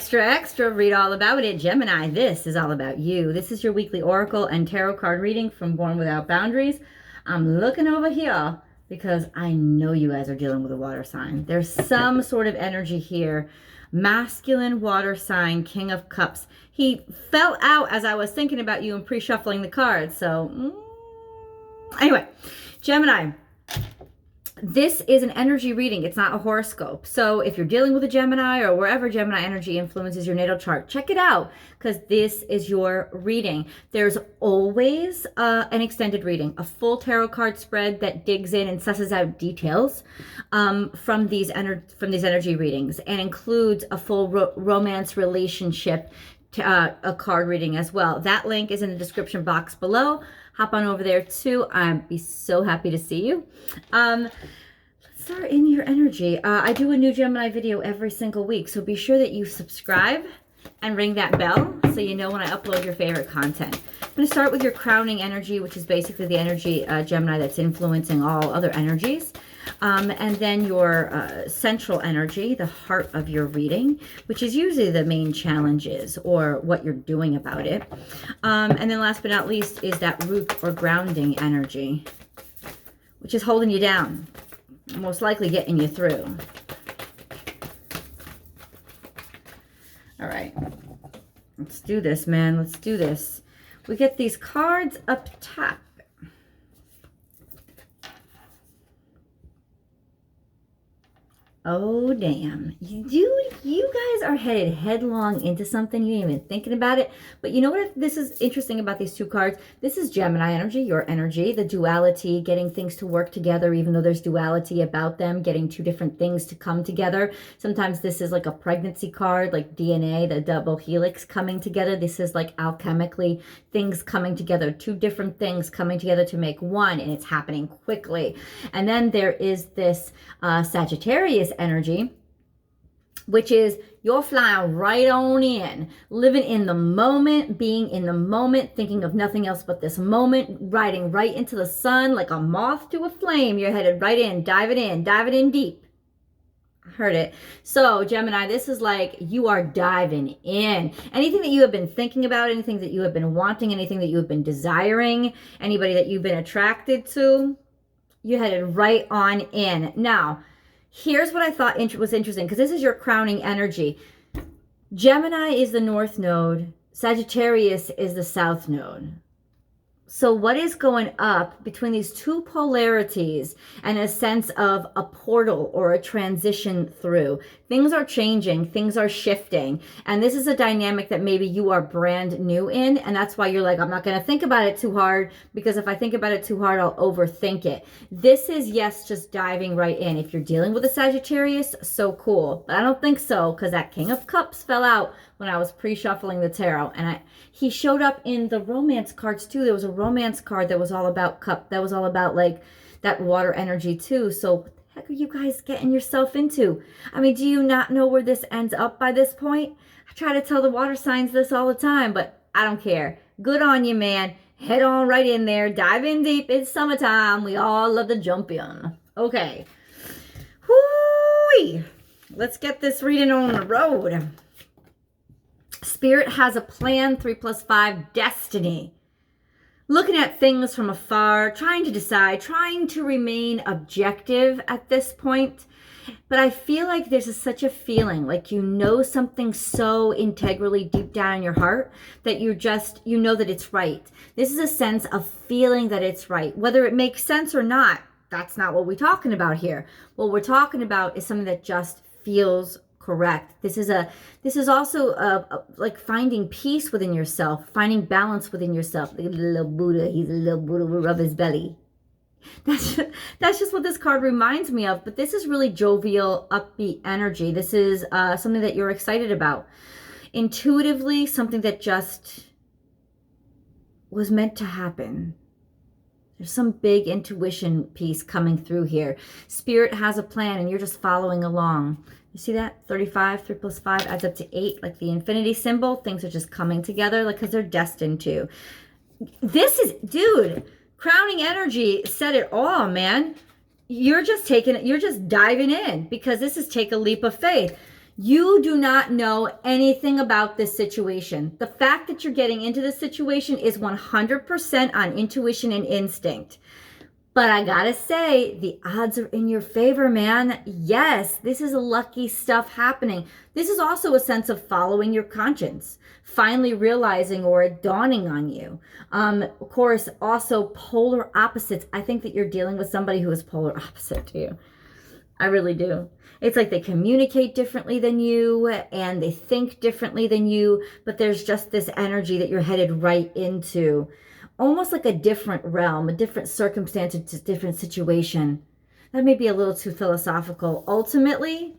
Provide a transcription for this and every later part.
Extra, extra, read all about it. Gemini, this is all about you. This is your weekly oracle and tarot card reading from Born Without Boundaries. I'm looking over here because I know you guys are dealing with a water sign. There's some sort of energy here. Masculine water sign, King of Cups. He fell out as I was thinking about you and pre-shuffling the cards. So, anyway, Gemini. This is an energy reading. It's not a horoscope. So if you're dealing with a Gemini or wherever Gemini energy influences your natal chart, check it out because this is your reading. There's always an extended reading, a full tarot card spread that digs in and susses out details from these energy readings and includes a full romance relationship a card reading as well. That link is in the description box below. Hop on over there too. I'd be so happy to see you. Let's start in your energy. I do a new Gemini video every single week, so be sure that you subscribe and ring that bell so you know when I upload your favorite content. I'm going to start with your crowning energy, which is basically the energy, Gemini, that's influencing all other energies. And then your central energy, the heart of your reading, which is usually the main challenges or what you're doing about it. And then last but not least is that root or grounding energy, which is holding you down, most likely getting you through. All right, let's do this, man. Let's do this. We get these cards up top. Oh, damn. Dude, you guys are headed headlong into something. You ain't even thinking about it. But you know what this is interesting about these two cards? This is Gemini energy, your energy, the duality, getting things to work together, even though there's duality about them, getting two different things to come together. Sometimes this is like a pregnancy card, like DNA, the double helix coming together. This is like alchemically things coming together, two different things coming together to make one, and it's happening quickly. And then there is this Sagittarius energy, which is you're flying right on in, living in the moment, being in the moment, thinking of nothing else but this moment, riding right into the sun like a moth to a flame. You're headed right in, diving in deep. I heard it. So Gemini, this is like you are diving in. Anything that you have been thinking about, anything that you have been wanting, anything that you have been desiring, anybody that you've been attracted to, you're headed right on in. Now, here's what I thought was interesting, because this is your crowning energy. Gemini is the north node. Sagittarius is the south node. So what is going up between these two polarities and a sense of a portal or a transition through? Things are changing, things are shifting. And this is a dynamic that maybe you are brand new in. And that's why you're like, I'm not going to think about it too hard, because if I think about it too hard, I'll overthink it. This is, yes, just diving right in. If you're dealing with a Sagittarius, so cool. But I don't think so, because that King of Cups fell out when I was pre-shuffling the tarot. And he showed up in the romance cards too. There was a romance card that was all about cup. That was all about like that water energy too. So what the heck are you guys getting yourself into? I mean, do you not know where this ends up by this point? I try to tell the water signs this all the time, but I don't care. Good on you, man. Head on right in there. Dive in deep. It's summertime. We all love to jump in. Okay. Whoo-wee. Let's get this reading on the road. Spirit has a plan, 3+5, destiny. Looking at things from afar, trying to decide, trying to remain objective at this point. But I feel like there's such a feeling, like you know something so integrally deep down in your heart that you know that it's right. This is a sense of feeling that it's right. Whether it makes sense or not, that's not what we're talking about here. What we're talking about is something that just feels correct. This is also like finding peace within yourself, finding balance within yourself. Look at the little Buddha. He's a little Buddha. We rub his belly. That's just what this card reminds me of. But this is really jovial, upbeat energy. This is something that you're excited about. Intuitively, something that just was meant to happen. There's some big intuition piece coming through here. Spirit has a plan and you're just following along. You see that? 35, 3+5 adds up to 8, like the infinity symbol. Things are just coming together, like, because they're destined to. This is, dude, crowning energy said it all, man. You're just diving in, because this is take a leap of faith. You do not know anything about this situation. The fact that you're getting into this situation is 100% on intuition and instinct. But I gotta say, the odds are in your favor, man. Yes, this is lucky stuff happening. This is also a sense of following your conscience, finally realizing or it dawning on you. Of course, also polar opposites. I think that you're dealing with somebody who is polar opposite to you. I really do. It's like they communicate differently than you and they think differently than you, but there's just this energy that you're headed right into. Almost like a different realm, a different circumstance, a different situation. That may be a little too philosophical. Ultimately,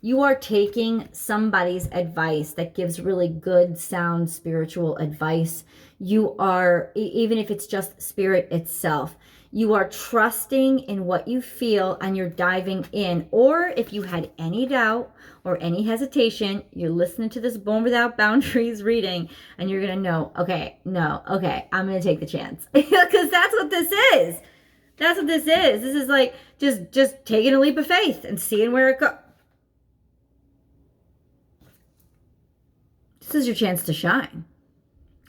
you are taking somebody's advice that gives really good, sound, spiritual advice. You are, even if it's just spirit itself, you are trusting in what you feel and you're diving in. Or if you had any doubt or any hesitation, you're listening to this Born Without Boundaries reading and you're going to know, okay, no, okay, I'm going to take the chance. Because that's what this is. That's what this is. This is like just taking a leap of faith and seeing where it goes. This is your chance to shine.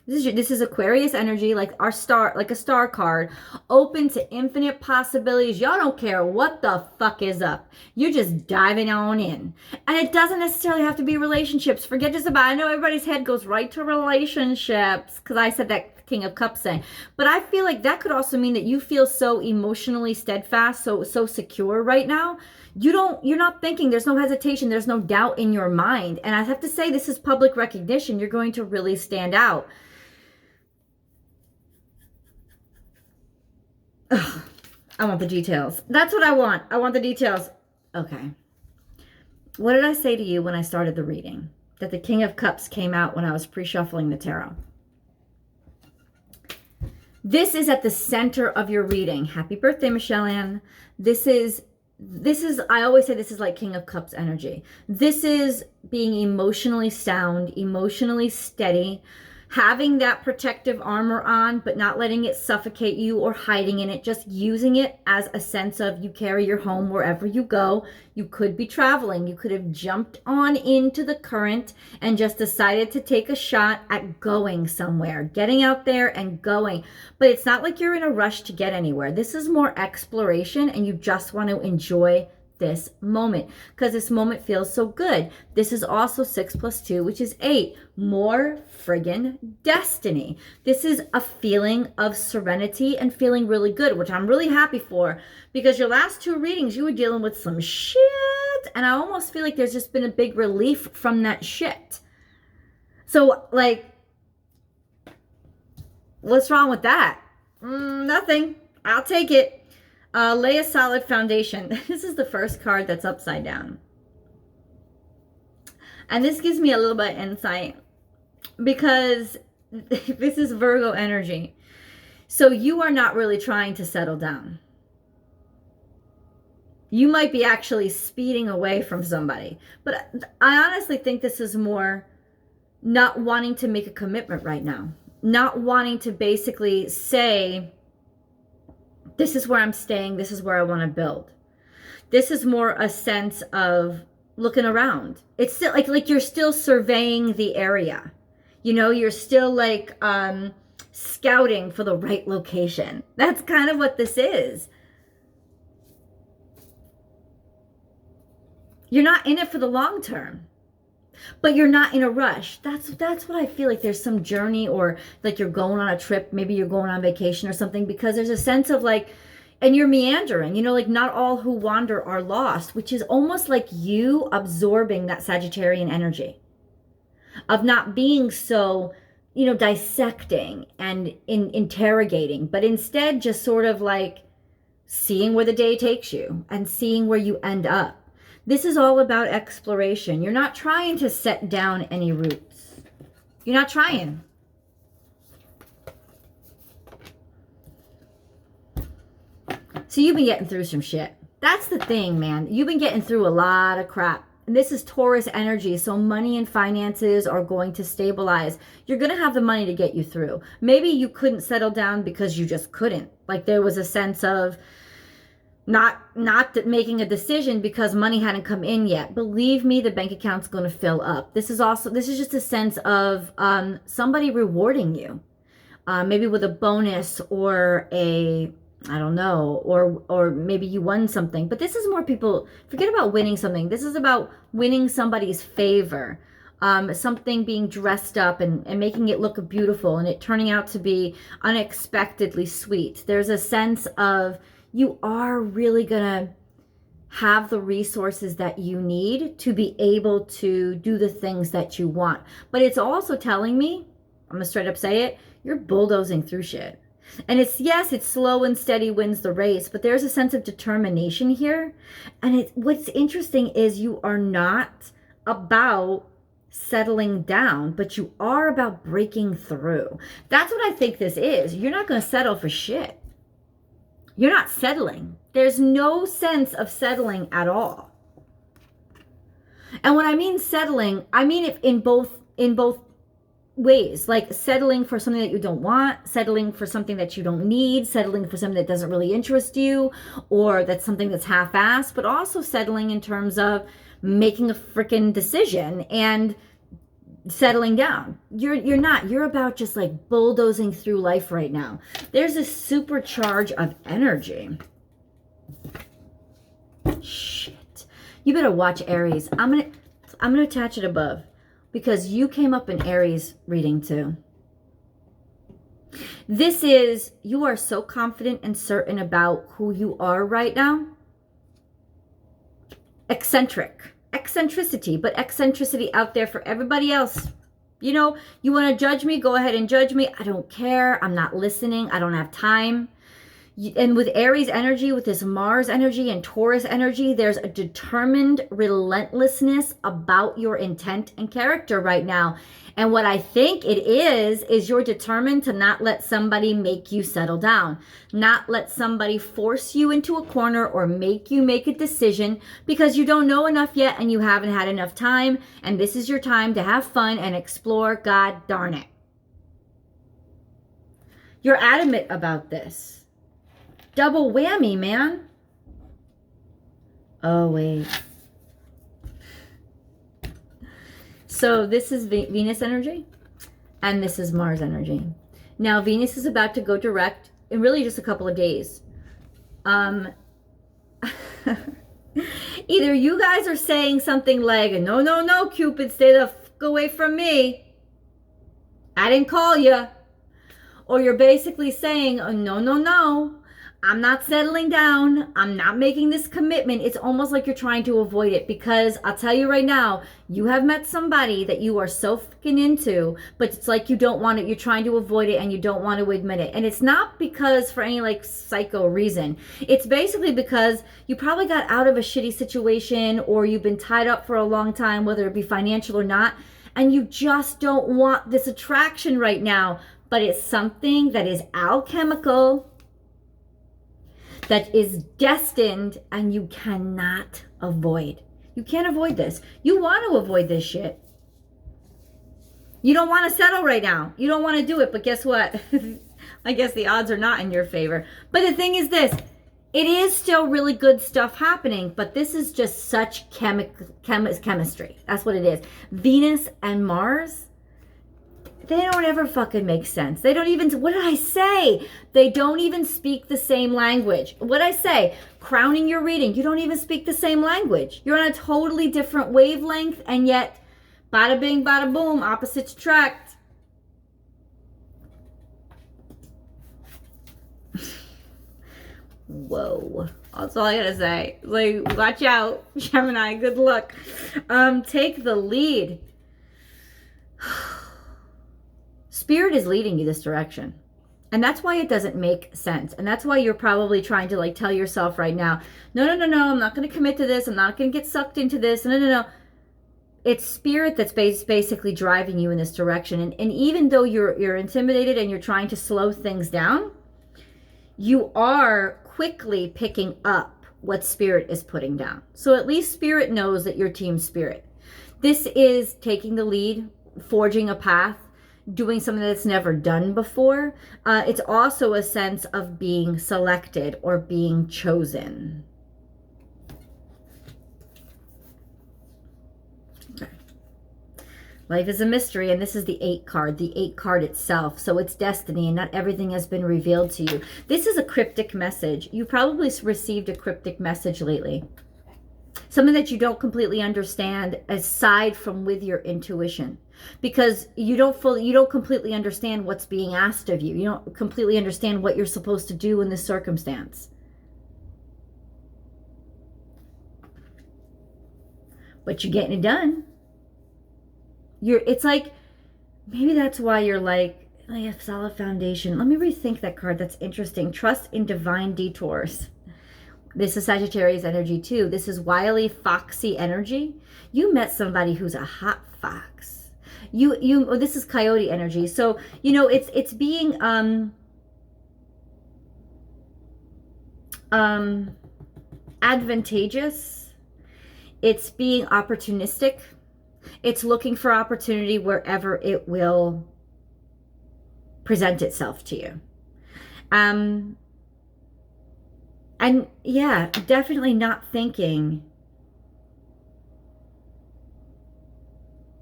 This is Aquarius energy, like a star card, open to infinite possibilities. Y'all don't care what the fuck is up. You're just diving on in. And it doesn't necessarily have to be relationships. Forget just about, I know everybody's head goes right to relationships because I said that King of Cups thing. But I feel like that could also mean that you feel so emotionally steadfast, so secure right now. You're not thinking, there's no hesitation, there's no doubt in your mind. And I have to say, this is public recognition. You're going to really stand out. Ugh, I want the details. That's what I want. I want the details. Okay. What did I say to you when I started the reading? That the King of Cups came out when I was pre-shuffling the tarot. This is at the center of your reading. Happy birthday, Michelle Ann. This is, I always say this is like King of Cups energy. This is being emotionally sound, emotionally steady, having that protective armor on, but not letting it suffocate you or hiding in it, just using it as a sense of you carry your home wherever you go. You could be traveling. You could have jumped on into the current and just decided to take a shot at going somewhere, getting out there and going. But it's not like you're in a rush to get anywhere. This is more exploration and you just want to enjoy this moment because this moment feels so good. This is also 6 + 2, which is 8. More friggin' destiny. This is a feeling of serenity and feeling really good, which I'm really happy for because your last 2 readings, you were dealing with some shit. And I almost feel like there's just been a big relief from that shit. So like, what's wrong with that? Nothing. I'll take it. Lay a solid foundation. This is the first card that's upside down. And this gives me a little bit of insight because this is Virgo energy. So you are not really trying to settle down. You might be actually speeding away from somebody. But I honestly think this is more not wanting to make a commitment right now. Not wanting to basically say, this is where I'm staying. This is where I want to build. This is more a sense of looking around. It's still like you're still surveying the area. You know, you're still like scouting for the right location. That's kind of what this is. You're not in it for the long term. But you're not in a rush. That's what I feel like. There's some journey or like you're going on a trip. Maybe you're going on vacation or something because there's a sense of like, and you're meandering, you know, like not all who wander are lost, which is almost like you absorbing that Sagittarian energy of not being so, you know, dissecting and interrogating, but instead just sort of like seeing where the day takes you and seeing where you end up. This is all about exploration. You're not trying to set down any roots. You're not trying. So you've been getting through some shit. That's the thing, man. You've been getting through a lot of crap. And this is Taurus energy. So money and finances are going to stabilize. You're going to have the money to get you through. Maybe you couldn't settle down because you just couldn't. Like there was a sense of, not making a decision because money hadn't come in yet. Believe me, the bank account's going to fill up. This is just a sense of somebody rewarding you, maybe with a bonus or I don't know, or maybe you won something. But this is more people, forget about winning something. This is about winning somebody's favor. Something being dressed up and making it look beautiful and it turning out to be unexpectedly sweet. There's a sense of you are really gonna have the resources that you need to be able to do the things that you want. But it's also telling me, I'm gonna straight up say it, you're bulldozing through shit. And it's slow and steady wins the race, but there's a sense of determination here. And what's interesting is you are not about settling down, but you are about breaking through. That's what I think this is. You're not going to settle for shit. You're not settling. There's no sense of settling at all. And when I mean settling, I mean it in both ways, like settling for something that you don't want, settling for something that you don't need, settling for something that doesn't really interest you, or that's something that's half-assed, but also settling in terms of making a freaking decision and settling down. You're about just like bulldozing through life right now. There's a supercharge of energy. Shit. You better watch Aries. I'm gonna attach it above because you came up in Aries reading too. This is, you are so confident and certain about who you are right now. Eccentricity, but eccentricity out there for everybody else. You know, you want to judge me? Go ahead and judge me. I don't care. I'm not listening. I don't have time. And with Aries energy, with this Mars energy and Taurus energy, there's a determined relentlessness about your intent and character right now. And what I think it is you're determined to not let somebody make you settle down, not let somebody force you into a corner or make you make a decision because you don't know enough yet and you haven't had enough time. And this is your time to have fun and explore. God darn it. You're adamant about this. Double whammy, man. Oh, wait. So this is Venus energy, and this is Mars energy. Now, Venus is about to go direct in really just a couple of days. Either you guys are saying something like, no, no, no, Cupid, stay the fuck away from me. I didn't call you. Or you're basically saying, oh, no, no, no. I'm not settling down. I'm not making this commitment. It's almost like you're trying to avoid it because I'll tell you right now, you have met somebody that you are so fucking into, but it's like you don't want it. You're trying to avoid it and you don't want to admit it. And it's not because for any like psycho reason. It's basically because you probably got out of a shitty situation or you've been tied up for a long time, whether it be financial or not, and you just don't want this attraction right now. But it's something that is alchemical, that is destined, and you cannot avoid. You can't avoid this. You want to avoid this shit. You don't want to settle right now. You don't want to do it, but guess what? I guess the odds are not in your favor. But the thing is this, it is still really good stuff happening, but this is just such chemistry. That's what it is. Venus and Mars, they don't ever fucking make sense. They don't even, what did I say? They don't even speak the same language. What did I say? Crowning your reading. You don't even speak the same language. You're on a totally different wavelength, and yet, bada bing, bada boom, opposites attract. Whoa. That's all I gotta say. Like, watch out, Gemini. Good luck. Take the lead. Spirit is leading you this direction. And that's why it doesn't make sense. And that's why you're probably trying to like tell yourself right now, no, no, no, no, I'm not going to commit to this. I'm not going to get sucked into this. No, no, no. It's spirit that's basically driving you in this direction. And even though you're intimidated and you're trying to slow things down, you are quickly picking up what spirit is putting down. So at least spirit knows that you're team spirit. This is taking the lead, forging a path, doing something that's never done before. It's also a sense of being selected or being chosen. Life is a mystery, and this is the 8 card, the 8 card itself. So it's destiny, and not everything has been revealed to you. This is a cryptic message. You probably received a cryptic message lately. Something that you don't completely understand aside from with your intuition. Because you don't completely understand what's being asked of you. You don't completely understand what you're supposed to do in this circumstance. But you're getting it done. It's like, maybe that's why you're like, I have solid foundation. Let me rethink that card. That's interesting. Trust in divine detours. This is Sagittarius energy too. This is wily, foxy energy. You met somebody who's a hot fox. This is coyote energy. So, it's being advantageous. It's being opportunistic. It's looking for opportunity wherever it will present itself to you. And yeah, definitely not thinking.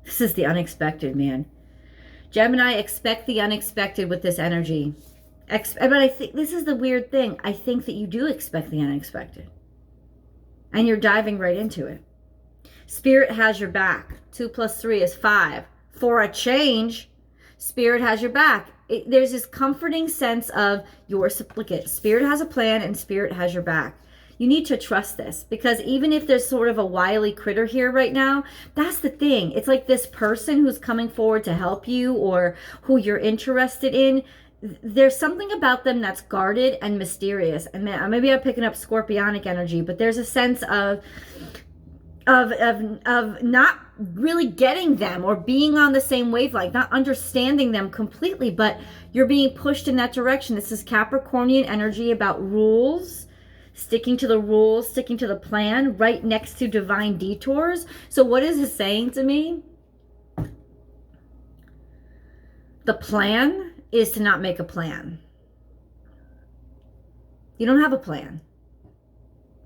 This is the unexpected, man. Gemini, expect the unexpected with this energy. But I think this is the weird thing. I think that you do expect the unexpected. And you're diving right into it. Spirit has your back. 2 + 3 is 5. For a change, Spirit has your back. There's this comforting sense of your supplicate. Spirit has a plan and Spirit has your back. You need to trust this, because even if there's sort of a wily critter here right now, that's the thing. It's like this person who's coming forward to help you or who you're interested in. There's something about them that's guarded and mysterious. And maybe I'm picking up scorpionic energy, but there's a sense of not really getting them or being on the same wavelength, not understanding them completely, but you're being pushed in that direction. This is Capricornian energy about rules, sticking to the rules, sticking to the plan, right next to divine detours. So what is it saying to me? The plan is to not make a plan. You don't have a plan.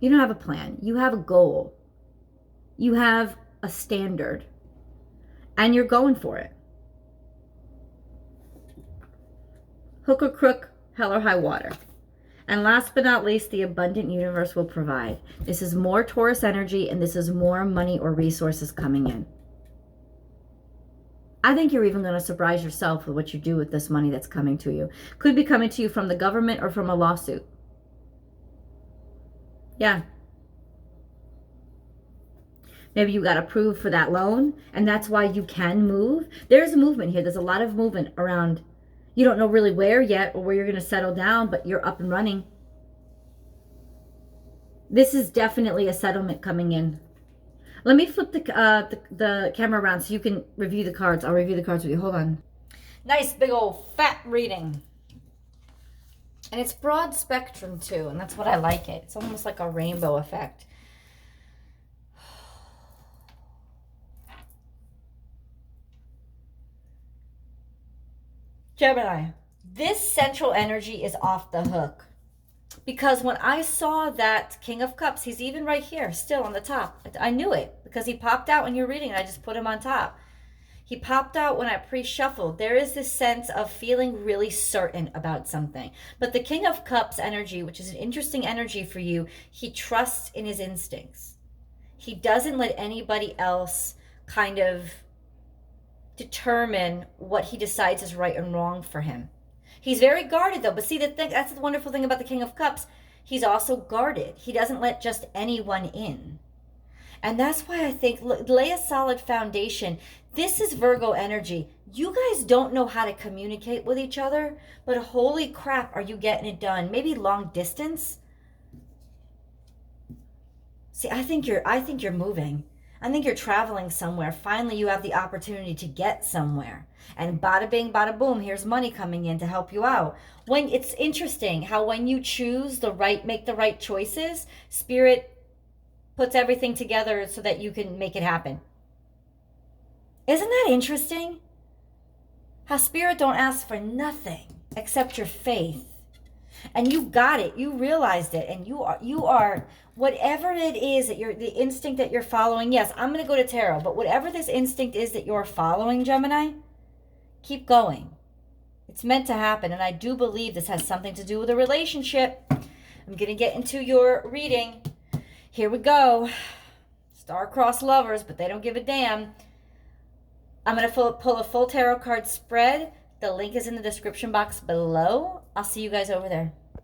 You don't have a plan. You have a goal. You have a standard, and you're going for it. Hook or crook, hell or high water. And last but not least, the abundant universe will provide. This is more Taurus energy, and this is more money or resources coming in. I think you're even going to surprise yourself with what you do with this money that's coming to you. Could be coming to you from the government or from a lawsuit. Yeah. Maybe you got approved for that loan, and that's why you can move. There's movement here. There's a lot of movement around. You don't know really where yet or where you're going to settle down, but you're up and running. This is definitely a settlement coming in. Let me flip the camera around so you can review the cards. I'll review the cards with you. Hold on. Nice big old fat reading. And it's broad spectrum too, and that's what I like it. It's almost like a rainbow effect. Gemini, this central energy is off the hook. Because when I saw that King of Cups, he's even right here, still on the top. I knew it because he popped out when you're reading and I just put him on top. He popped out when I pre-shuffled. There is this sense of feeling really certain about something. But the King of Cups energy, which is an interesting energy for you, he trusts in his instincts. He doesn't let anybody else kind of determine what he decides is right and wrong for him. He's very guarded though, but see, that's the wonderful thing about the King of Cups. He's also guarded. He doesn't let just anyone in. And that's why I think, lay a solid foundation. This is Virgo energy. You guys don't know how to communicate with each other, but holy crap, are you getting it done? Maybe long distance. See, I think you're moving. I think you're traveling somewhere. Finally, you have the opportunity to get somewhere. And bada bing, bada boom, here's money coming in to help you out. When it's interesting how when you choose make the right choices, Spirit puts everything together so that you can make it happen. Isn't that interesting? How Spirit don't ask for nothing except your faith. And you got it. You realized it. And you are whatever it is that the instinct that you're following. Yes, I'm going to go to tarot, but whatever this instinct is that you're following, Gemini, keep going. It's meant to happen. And I do believe this has something to do with a relationship. I'm going to get into your reading. Here we go. Star-crossed lovers, but they don't give a damn. I'm going to pull a full tarot card spread. The link is in the description box below. I'll see you guys over there.